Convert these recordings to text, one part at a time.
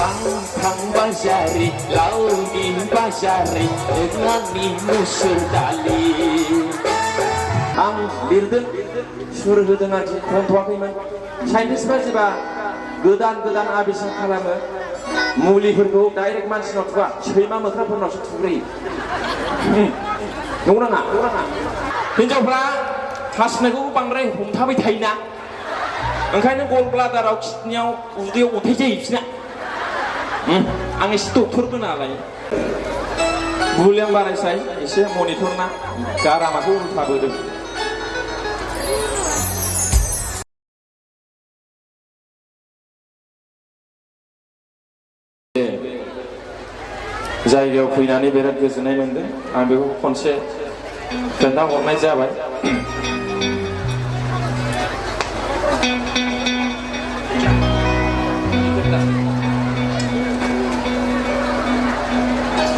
Bajari, launi bajari, ngani musur dali. Ang lirdin, sur hoदों आरोखि मोनथ'वाखैमोन. साइन्टिस्टफ्रा गोदान आबिष्कार खालामो मुलिफोरखौ डाइरेक्ट मानसिनाव थुवा सैमा मोख्राफोरनावसो थुग्रोयो. नंगौ नाङा? हिनजावफ्रा हासुनायखौ बांद्राय हमथाबाय थायोना ओंखायनो गल ब्लाडाराव किडनियाव उदैयाव अन्थाइ जायो बिसोरना. आं एसे डक्टरबो नालाय बुलियाम बारायसाय एसे मनिटर ना गारामाखौ उल्थाबोदों. जायगायाव फैनानै बिराद गोजोननाय मोनदों. आं बेखौ खनसे खोन्थाहरनाय जाबाय.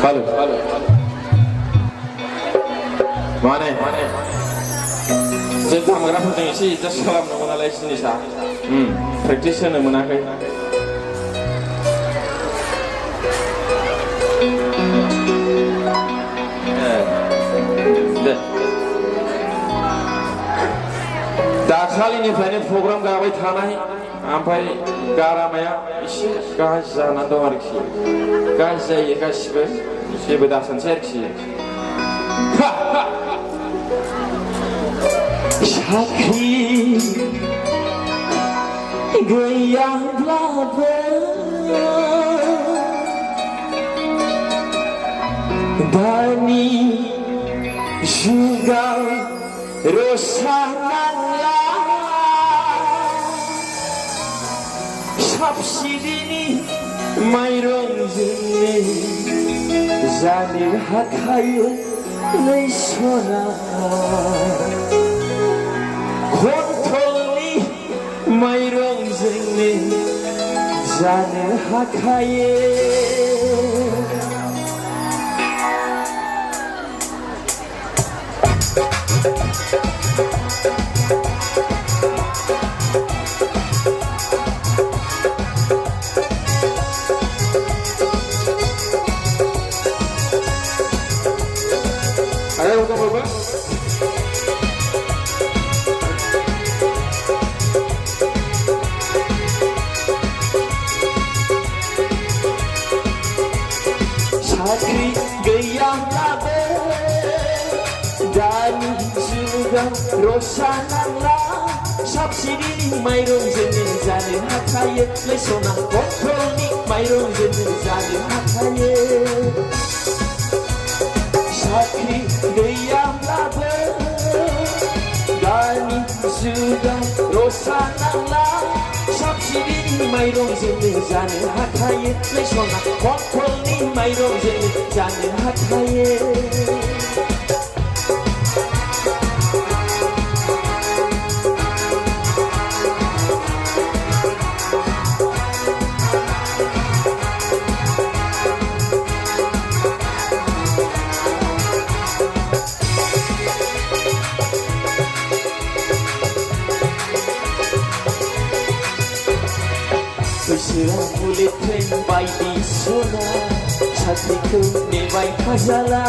Halo. Mana? जों दामग्राफोरजों एसे एडजास्ट खालामनांगौ नालाय जिनिसा. प्रेक्टिस होनो मोनाखै. दे. दाखालिनिफ्रायनो प्रग्राम गाबाय थानाय ओमफ्राय गारामाया एसे गाज्रि जानानै दं आरोखि. गाज्रि जायो गासिबो जेबो दासानसै आरोखि. साख्रि गैयाब्लाबो दानि जुगाव रसा नांला साबसिडिनि माइरंजोंनो जानो हाखायो नै सना कन्ट्रलनि माइरंजोंनो जानो हाखायो. Ayo buka Bapak. Sakri gayyahlabe dani juga rosanala subsidi mayrongजोंनो जानो हाखायो लेसना कन्ट्रलनि माइरंजोंनो जानो हाखायो. साख्रि गैयाब्लाबो दानि जुगाव रसा नांला साबसिडिनि माइरंजोंनो जानो हाखायो लेसना कन्ट्रलनि माइरंजोंनो जानो हाखायो. बैसोआ बुलेट ट्रेन बायदि सना साख्रिखौ नेबाय थाजाला.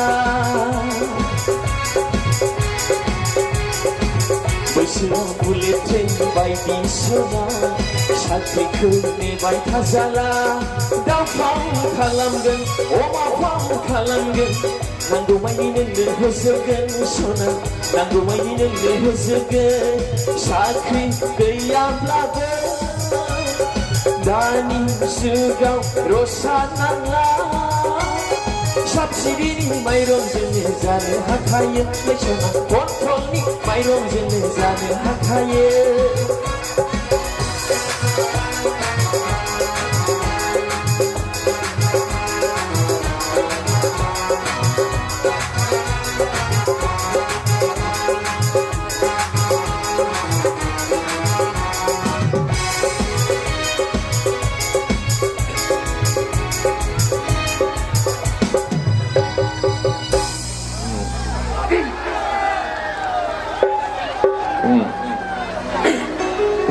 बैसोआ बुलेट ट्रेन बायदि सना साख्रिखौ नेबाय थाजाला. दाउ फाव खालामगोन अमा फाव खालामगोन नांगौमानि नोंनो होजोबगोन सना नांगौमानि नोंनो होजोबगोन. साख्रि गैयाब्लाबो दानि जुगाव रसा नांला साबसिडिनि माइरंजोंनो जानो हाखायो लेसना कन्ट्रलनि माइरंजोंनो जानो हाखायो.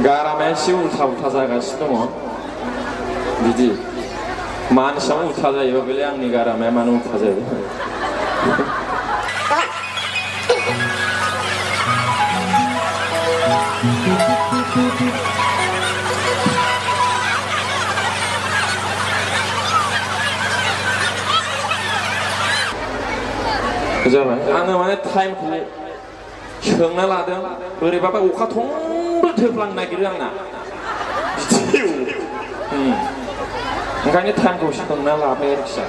गारामाया एसे उल्था जागासिनो दङ बिदि मानसिया उल्था जायोबा बेलाय आंनि गारामाया मानो उल्था जायो जाबाय आङो माने टाइमखौ सोंना लादों बोरैबाबा अखा थंब्लेट थोफ्लांनो नागिरो आंना ओंखायनो टाइमखौ सोंना लाबाय आरोखि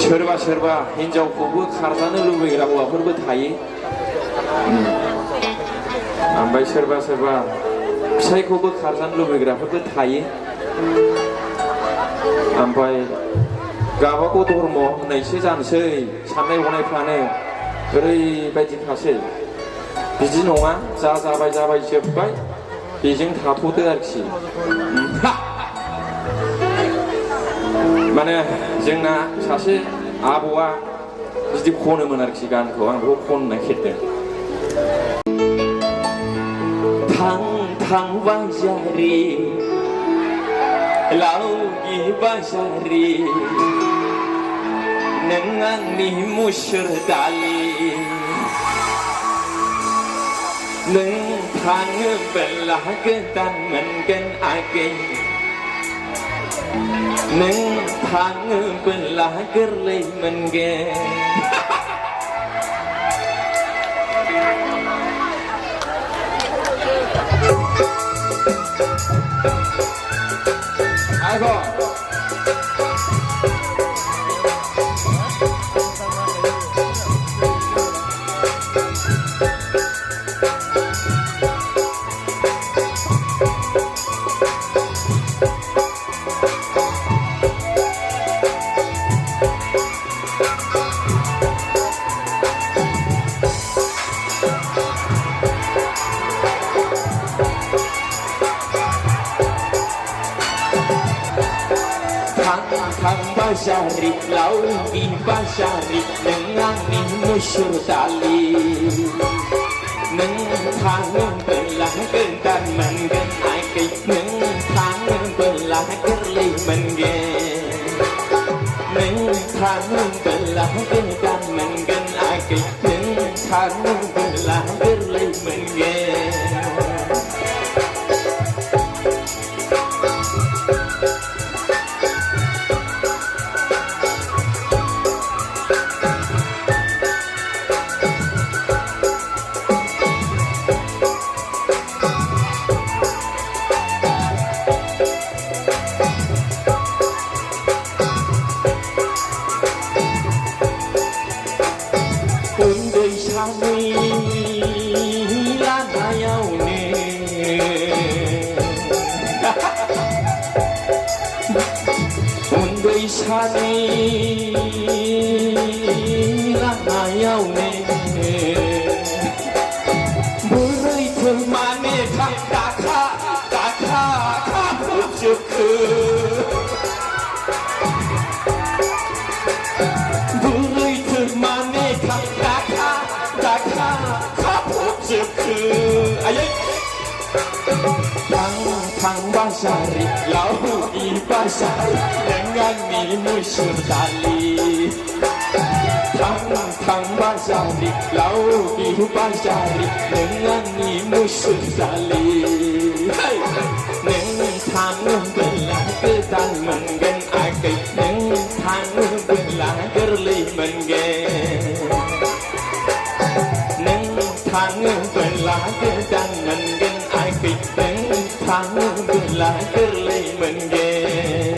सोरबा सोरबा हिनजावखौबो खारजानो लुबैग्रा हौवाफोरबो थायो ओमफ्राय सोरबा सोरबा फिसायखौबो खारजानो लुबैग्राफोरबो थायो ओमफ्राय गावबागाव धर्म होननायसो जानोसै साननाय हनायफ्रानो ओरैबायदिखासै बिदि नङा जा जाबाय जाबाय जोब्बाय बेजों थाथ'दो आरोखि माने जोंना सासे आबौआ बिदि खनोमोन आरोखि गानखौ आं बेखौ खननो नागिरदों थां थां बाजारि लावगि बाजारि नों आंनि मुसुर दालि नों थाङोब्ला गोदान मोनगोन आगै नों थाङोब्ला गोरलै मोनगोन Basari, laungi basari, nengangi musyur tali, neng tangan belah gendan menggen akai, neng tangan belah gerli menggen, neng tangan belah gendan menggen akai, neng tangan belah gerli menggen. Undai sami lanayaune Undai sami lanayaune Burai temane kak daka daka kapujuku Burai temane kak Tang basari, laui basari, dengan musyur tali. Tang basari, laui basari, dengan musyur tali. Neng tang belah kedan menggen akai, neng tang belah gerli menggen. Neng tang belah kedan menggen akai, neng tang belah gerli menggen.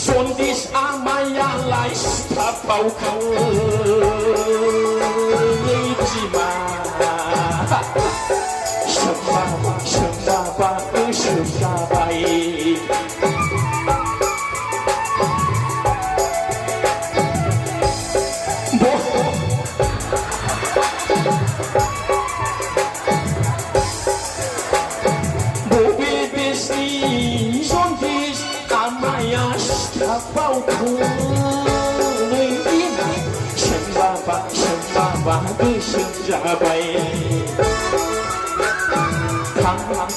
Sondis amaya lais tapau kau jima Semua 습사바이 모비비스니 손기스 아마야 스타바우쿠 셔바바 그 셔바바이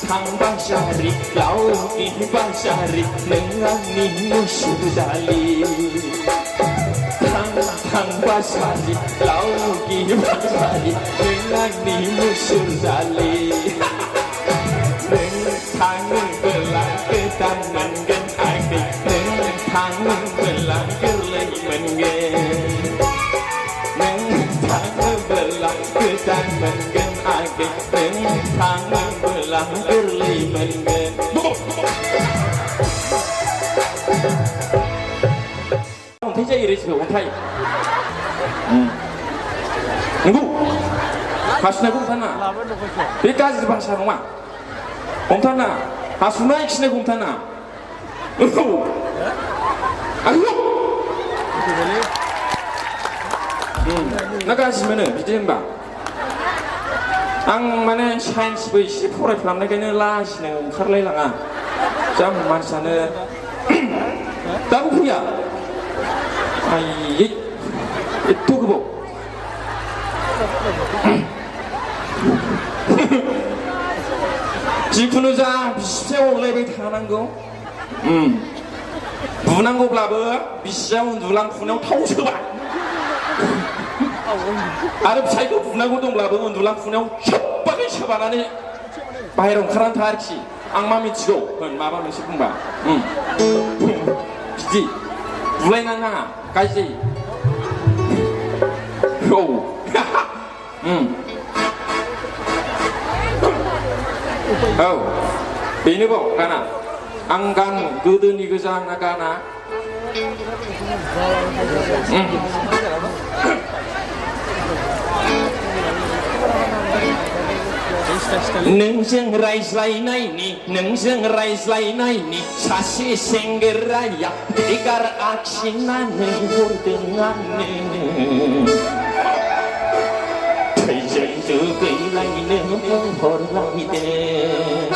당방샤리 라오기 방샤리 능안니 무시달리 당방샤리 라오기 방샤리 능안니 무시달리 능탕을 belak ketangan hati 능탕을 belak kerlemen 능탕을 belak ketangan hati 능탕을 belak kerlemen thế 이래 집에 온타이 누구 가수나 공타나 여기까지 방사 농아 공타나 가수나 익시네 공타나 누구 아이고 나가시면은 비제임바 앙만은 샤인스브이 시포를 플람나게는 라시네 카르레랑아 참 만사는 따구쿠야 아이 도그보 지푸누자 비시세오 레베 타난거 부난거 블라버 비시세오 누랑 푸네오 타오셔봐 아르 차이고 부난거 동블라버 누랑 푸네오 셔박을 셔바나네 바이롱 카란타 아르치 악마 미치고 그건 마밤이 싶은가 비지 불행한 가지 오 비누보 가나 안간 그드니 그장 나가나 능생 라이슬라이나이니 능생 라이슬라이나이니 사시 생겨라야 대가를 악신나는 호르등하네 퇴전도 그이라이는 호르라이데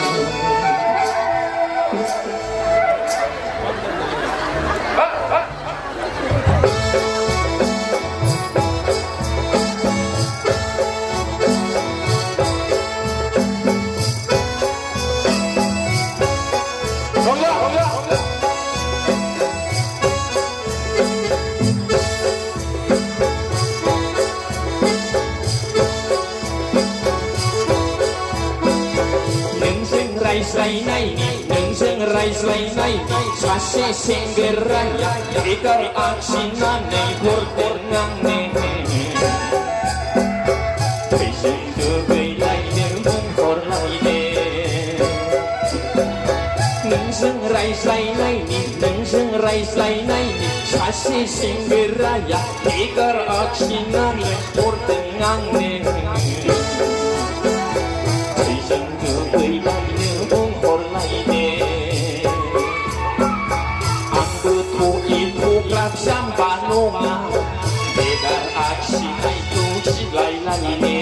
라이슬라이나이니 능생 라이슬라이나이니 사시 생겨라야 대가리 악신나네 골골나네 퇴생도 그이라이는 몽골라이네 능생 라이슬라이나이니 능생 라이슬라이나이니 사시 생겨라야 대가리 악신나네 골골나네 퇴생도 그이라이는 sampanonga Tegar aksi itu silai-laine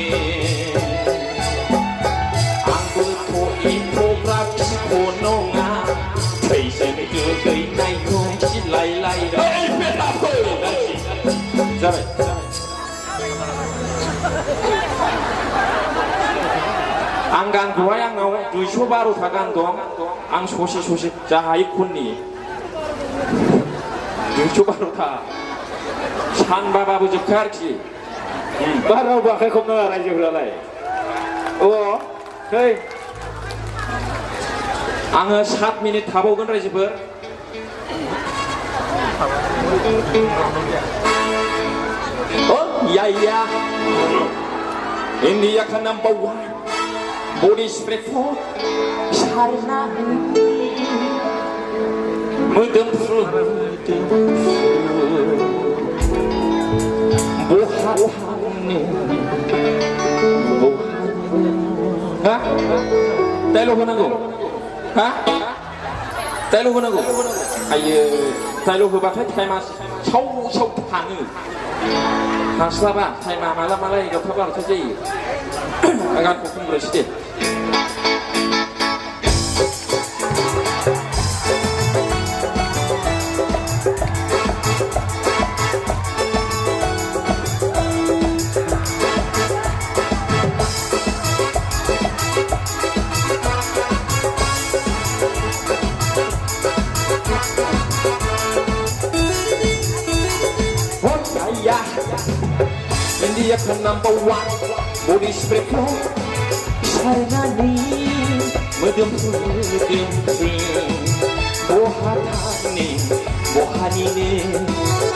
Angkutu itu praksi kononga Teisen kekai naiku silai-laine Hei, petapo! Sampai Anggan dua yang ngau Duisho baru tagan dong Ang sosi-sosi Jahai kunni Duisho baru tak Sanbaba bujuk karki Baru pakai komnong aja belalai Oh Hei Ang 4 menit tabogan raja ber Oh iya iya Ini akan number 1 Body spray for Syarna Mudempul Bohane Hah? Telo ko na go 다이로그 하고 아유 다이로그 होबाथाय टाइमा साव थाङो हास्लाबा टाइमा माला एगार'था बार'था जायो गानखौ खनग्रोसै दे India kan number one body spray flow saranani medem bohatani bohanine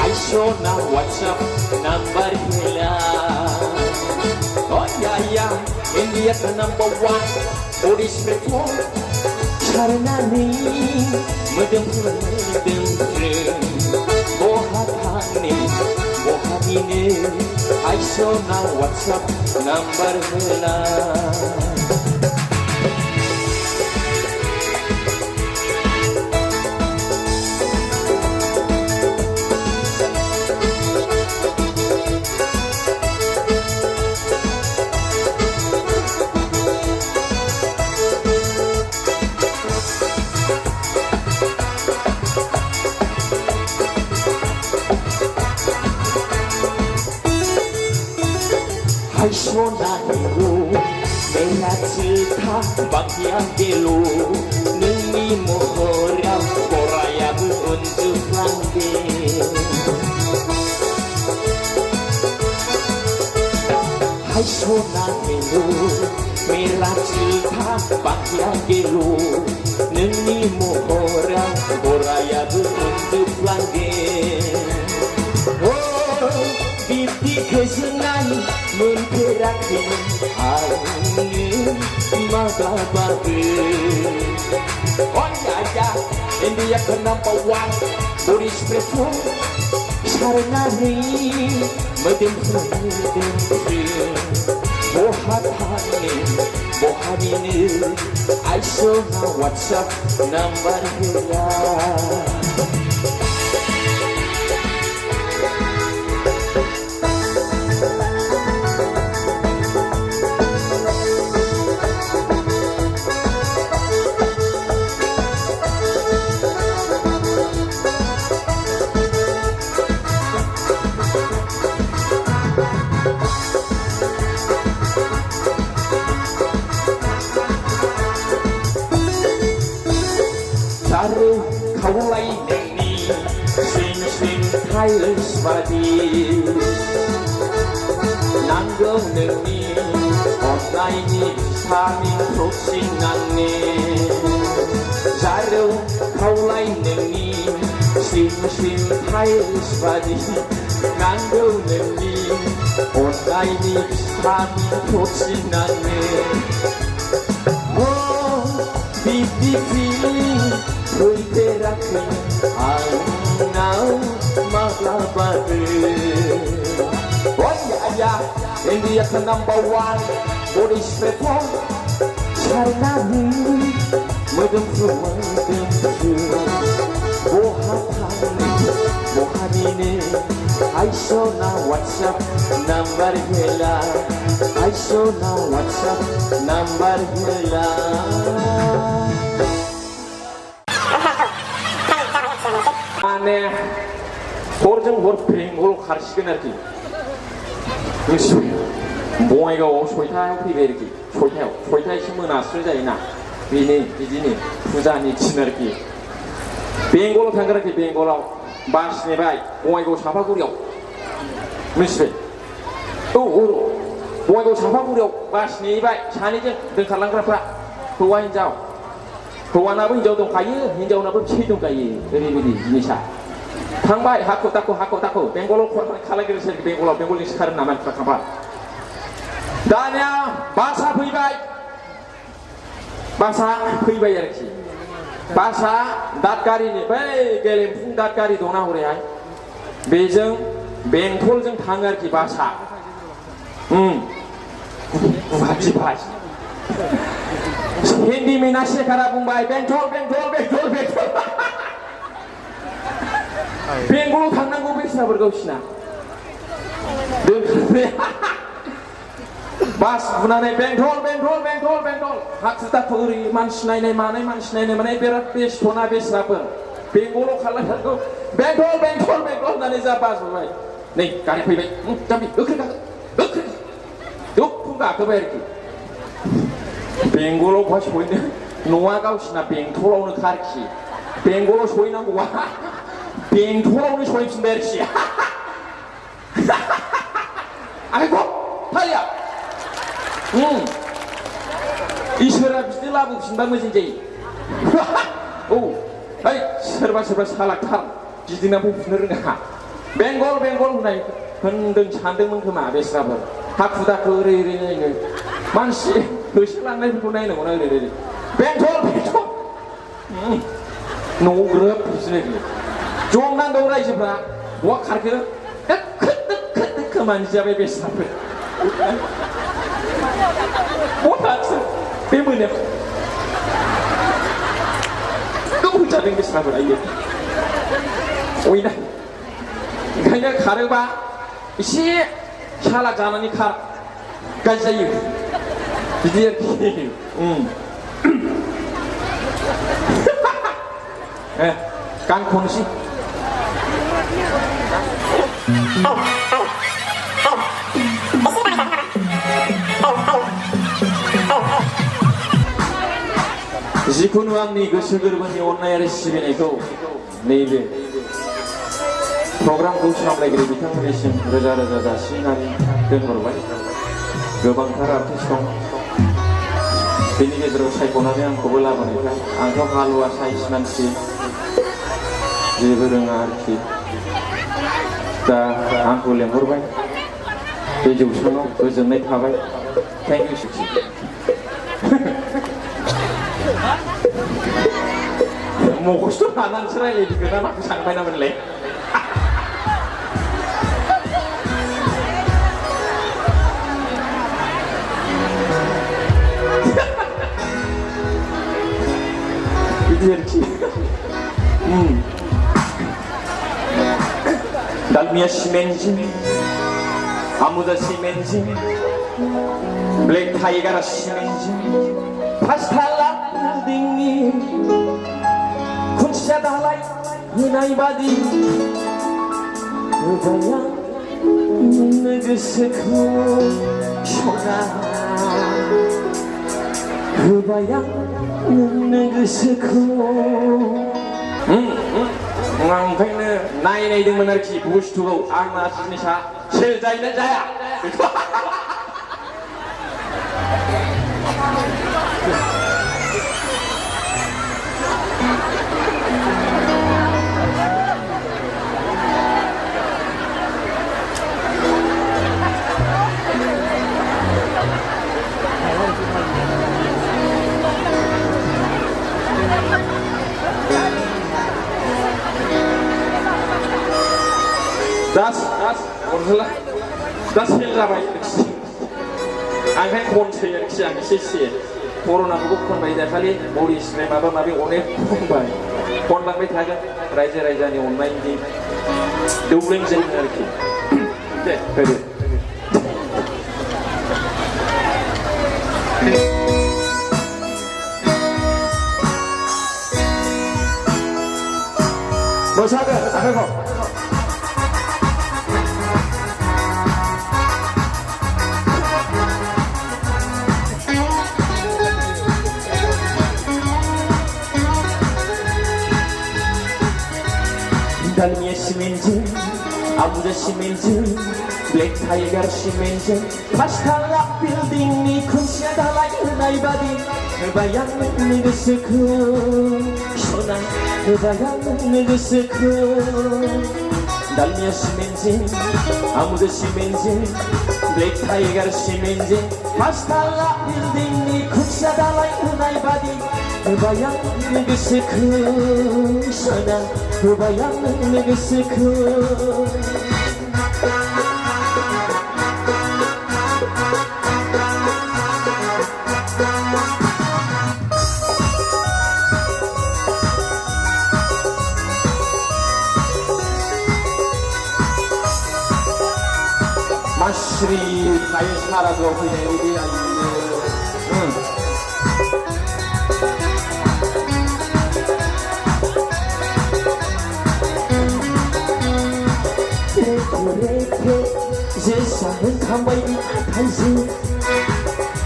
aishona WhatsApp number hela oh ya India kan number one body spray flow saranani medem bohatani bohanine I saw now WhatsApp number hela Aishona hero, mera cita bagian gelo, nungi mohora koraya untuk langge. Aishona hero, mera cita bagian gelo, nungi mohora koraya untuk langge. Bibi kesenang memperakan angin mata babe. Oh ya, India kan number one body spray flow saranani medem bohanine I saw now WhatsApp number hela Taruh kau lain ini Sing Thailand badi Nanggong ini Online ini Samin prosingan ni Taruh kau lain ini Sing Thailand badi Nanggong ini Online ini Samin prosingan ni Oh Bibi Berberakan Anau Maklabade Oh ya India kan number one body spray flow saranani medem bohanine Aishona WhatsApp number hela Aishona WhatsApp number hela 안에 고르정 고르프링 고르 가르치긴 할지 뭐이가 소이타요 피베르기 소이타이 신문아 술자이나 비니 부자니 지나르기 뱅골로 탄가르기 뱅골로 마시네바이 뭐이고 잡아구려 미스베 또 뭐이고 잡아구려 마시네바이 자니정 등칼랑그라프라 도와인자오 hौवानाबो हिनजाव दंखायो हिनजावनाबो फिसाय दंखायो ओरैबायदि जिनिसा थांबाय हाखु दाखु बेंगलाव खालायग्रोसै बेंगलाव बेंगलनि सिखारो ना मानसिफ्रा थांबाय दानिया बासा फैबाय आरोखि बासा दादगारिनि बै गेलेमफुं दादगारि दंना हरैहाय बेजों बेंटलजों थाङो आरोखि बासा गुवाहाटि बास हेन्डिमेना शेखारा बुंबाय बेंटल बेंगलाव थांनांगौ बेस्राफोर गावसिना बास बुनानै बेंटल हाखु दाखु ओरै मानसि नायनाय माने बिराद बेस्थ'ना बेस्राफोर बेंगलाव खारलायथारगौ बेंटल होननानै जा बास बुबाय नै गारि फैबाय जाम्बि गोख्रै दुखु गाखोबाय आरोखि बेंगलाव बहा सहैनो न'आ गावसिना बेंटलावनो खारखि बेंगलाव सहैनांगौआ बेंटलावनो सहैफिनबाय आरोखि आखाइखौ थालिया इसोरा बिदि लाबोफिनबा मोजां जायो औ ओइ सोरबा सालाकथार गिदिंना फैफिननो रोङा बेंगल होननाय होनदों सानदोंमोन खोमा बेस्राफोर हाखु दाखु ओरै नायनो मानसि होसोलांनायफोरखौ नायनांगौ ना ओरै बेंटल न'आव ग्रोब फैफिनो जंनांगौ रायजोफ्रा बहा खारखो दोखो मानजिजाबाय बेस्राफोर बहासो बे मोनायाव होजादों बेस्राफोर आयो अयना ओंखायनो खारोबा एसे सालाक जानानै खार गाज्रि जायो बिदि आरोखि गान खनसै जिखुनु आंनि गोसो गोरबोनि अननाय आरो सिबिनायखौ नैबे प्रग्रामखौ सामलायगिरि बिथांमोननिसिम रोजा जासिनानै दोनहरबाय गोबांथार आर्टिस्ट दं बेनि गेजेराव सायख'नानै आंखौबो लाबोनायखाय आंथ' हालुवा साइन्स मानसि जेबो रोङा आरोखि दा आंखौ लेंहरबाय बे जौसाङाव गोजोननाय थाबाय थेंक इउ सिक्सि मखस्थ' लानानैसो रायलायदों ना माखौ सानबाय नामोनलाय बिदि आरोखि दालमिया सिमेन्टजों आमुदा सिमेन्टजों ब्लेक टाइगार सिमेन्टजों पासथाला बिल्डिंनि खुन्थिया दालाय होनाय बादि होबाय आं नोंनो गोसोखौ सना होबाय आं नोंनो गोसोखौ आं ओंखायनो नायदोंमोन आरोखि बुस्थुखौ आंना जिनिसा सेल जायोना जाया दा सेल जाबाय आंखायनो खनसै आरोखि आं एसे कर'नाखौबो खनबाय दाखालि बडि स्प्रे माबा माबि अनेक खनबाय खनलांबाय थागोन रायजो राजानि अननायनि दौलेंजों आरोखि दे होदो मोसागोन आखाइखौ दालमिया सिमेन्टजों आमुदा सिमेन्टजों ब्लेक टाइगार सिमेन्टजों पासथाला बिल्डिंनि खुन्थिया दालाय होनाय बादि होबाय आं नोंनो गोसोखौ सना होबाय आं नोंनो गोसोखौ दालमिया सिमेन्टजों आमुदा सिमेन्टजों ब्लेक टाइगार सिमेन्टजों पासथाला बिल्डिंनि खुन्थिया दालाय होनाय बादि होबाय आं नोंनो गोसोखौ सना होबाय आं नोंनो गोसोखौ 확실히 나의 사라져 보이네 우리 아이는. 세상은 가만히 탄생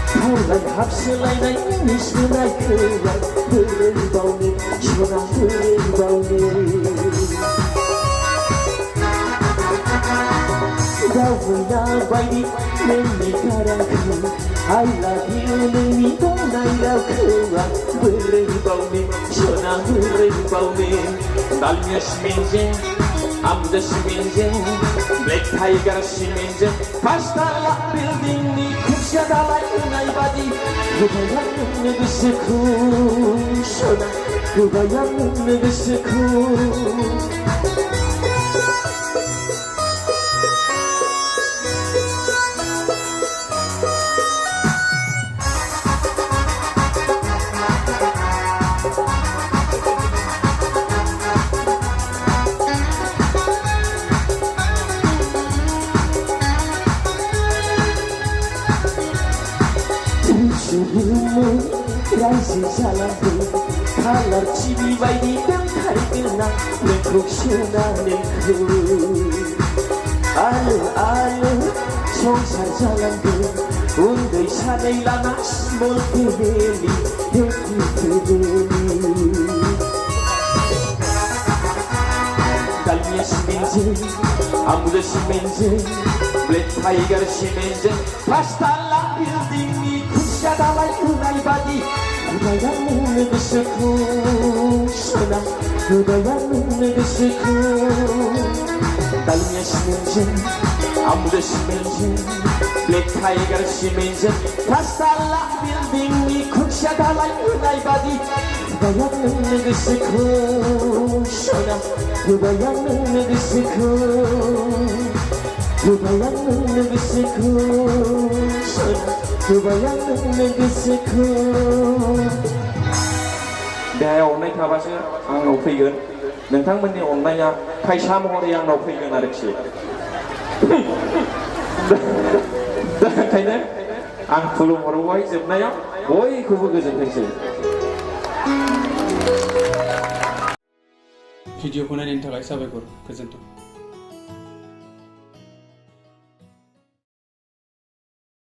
타올란 합슬라이나 미스나이 그냥 흐르는 바운드 시원한 흐르는 바운드 나오나 바이디 내니 가라그 I love you는 미동나이라 그와 흐르는 바운드 시원한 흐르는 바운드 날며 시민제 아무도 시민제 블랙 타이거 시민제 파스탈라 빌딩 니 쿡샤달라 유나이 바디 그거야 누구스쿠 쇼나 그거야 누구스쿠 라이스 살라도 칼라 집이 바이디 땀탈이나 내콕 시원하는 그 알루 성살 살라도 온데 샤넬라나 스몰 페벨리 데키 페벨리 달미야 시민제 아무도 시민제 블랙 타이거 시민제 파스탈라 빌딩이 쿠샤달라 유나이 바디 그거야 누구스쿠 쇼나 그거야 누구스쿠 달미야 시민제 아무도 시민제 블랙 타이거 시민제 파스탈라 빌딩이 쿡샤달라 유나이 바디 그거야 누구스쿠 쇼나 그거야 누구스쿠 그거야 누구스쿠 쇼나 그거야 누구스쿠 네 오늘 가봐서 आंनाव फैगोन नोंथांमोननि अननाया फैसा महरै आंनाव फैगोन आरोखि दा ओंखायनो आं खुलुमहरबाय जोबनायाव बयखौबो गोजोनथोंसै भिडिअखौ नायनायनि थाखाय साबायखर गोजोन्थों